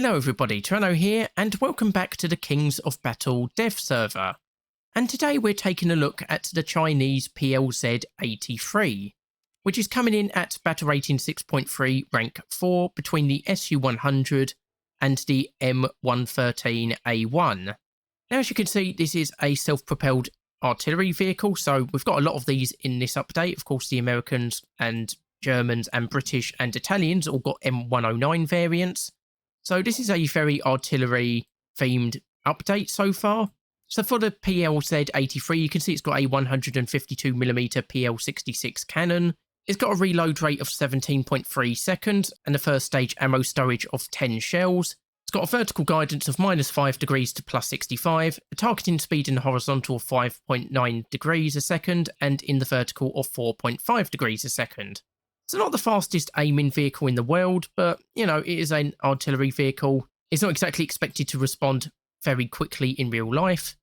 Hello everybody, Tyranno here, and welcome back to the Kings of Battle dev server. And today we're taking a look at the Chinese PLZ-83, which is coming in at battle rating 6.3 rank 4 between the Su-100 and the M113A1. Now as you can see, this is a self-propelled artillery vehicle, so we've got a lot of these in this update. Of course the Americans and Germans and British and Italians all got M109 variants. So this is a very artillery-themed update so far. So for the PLZ-83, you can see it's got a 152mm PL66 cannon. It's got a reload rate of 17.3 seconds and a first stage ammo storage of 10 shells. It's got a vertical guidance of -5 degrees to +65, a targeting speed in the horizontal of 5.9 degrees a second, and in the vertical of 4.5 degrees a second. It's not the fastest aiming vehicle in the world, but, you know, it is an artillery vehicle. It's not exactly expected to respond very quickly in real life,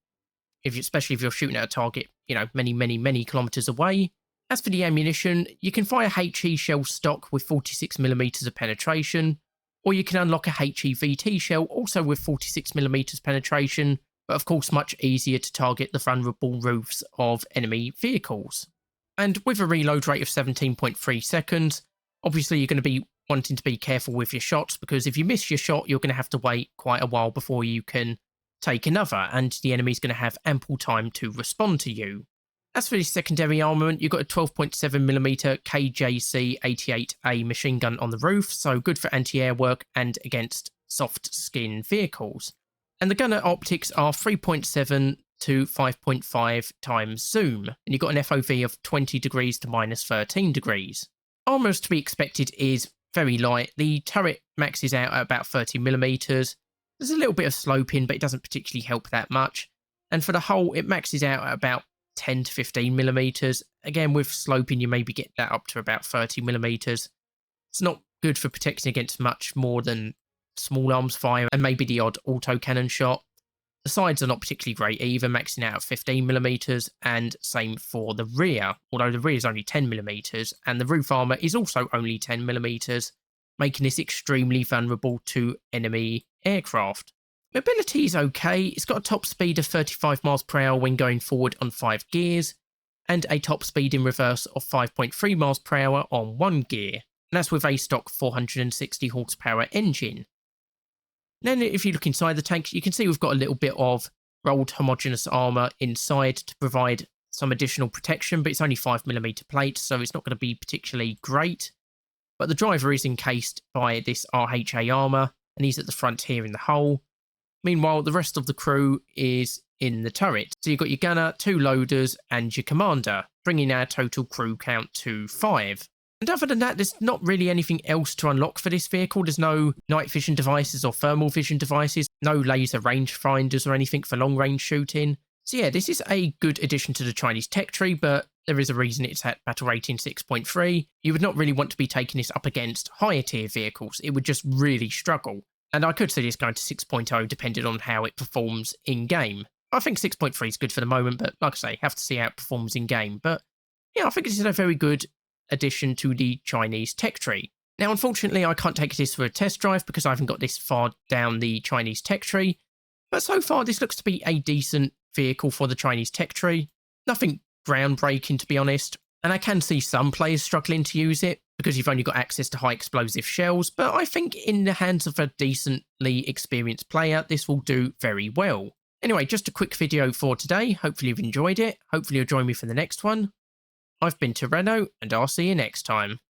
especially if you're shooting at a target, you know, many kilometres away. As for the ammunition, you can fire HE shell stock with 46mm of penetration, or you can unlock a HE-VT shell also with 46mm penetration, but of course much easier to target the vulnerable roofs of enemy vehicles. And with a reload rate of 17.3 seconds, obviously you're going to be wanting to be careful with your shots, because if you miss your shot, you're going to have to wait quite a while before you can take another, and the enemy's going to have ample time to respond to you. As for the secondary armament, you've got a 12.7mm KJC-88A machine gun on the roof, so good for anti-air work and against soft skin vehicles. And the gunner optics are 3.7 to 5.5 times zoom, and you've got an FOV of 20 degrees to -13 degrees. Armour to be expected is very light. The turret maxes out at about 30mm. There's a little bit of sloping, but it doesn't particularly help that much. And for the hull, it maxes out at about 10 to 15mm. Again, with sloping, you maybe get that up to about 30mm. It's not good for protecting against much more than small arms fire and maybe the odd autocannon shot. The sides are not particularly great either, maxing out at 15mm, and same for the rear, although the rear is only 10mm, and the roof armour is also only 10mm, making this extremely vulnerable to enemy aircraft. Mobility is okay. It's got a top speed of 35 miles per hour when going forward on 5 gears, and a top speed in reverse of 5.3 miles per hour on 1 gear, and that's with a stock 460 horsepower engine. Then if you look inside the tank, you can see we've got a little bit of rolled homogeneous armour inside to provide some additional protection, but it's only 5mm plate, so it's not going to be particularly great. But the driver is encased by this RHA armour, and he's at the front here in the hull. Meanwhile, the rest of the crew is in the turret. So you've got your gunner, 2 loaders, and your commander, bringing our total crew count to 5. And other than that, there's not really anything else to unlock for this vehicle. There's no night vision devices or thermal vision devices, no laser rangefinders or anything for long-range shooting. So yeah, this is a good addition to the Chinese tech tree, but there is a reason it's at battle rating 6.3. You would not really want to be taking this up against higher tier vehicles. It would just really struggle. And I could see this going to 6.0 depending on how it performs in-game. I think 6.3 is good for the moment, but like I say, have to see how it performs in-game. But yeah, I think this is a very good addition to the Chinese tech tree. Now, unfortunately, I can't take this for a test drive because I haven't got this far down the Chinese tech tree. But so far, this looks to be a decent vehicle for the Chinese tech tree. Nothing groundbreaking, to be honest. And I can see some players struggling to use it because you've only got access to high explosive shells. But I think in the hands of a decently experienced player, this will do very well. Anyway, just a quick video for today. Hopefully you've enjoyed it. Hopefully you'll join me for the next one. I've been Tyranno, and I'll see you next time.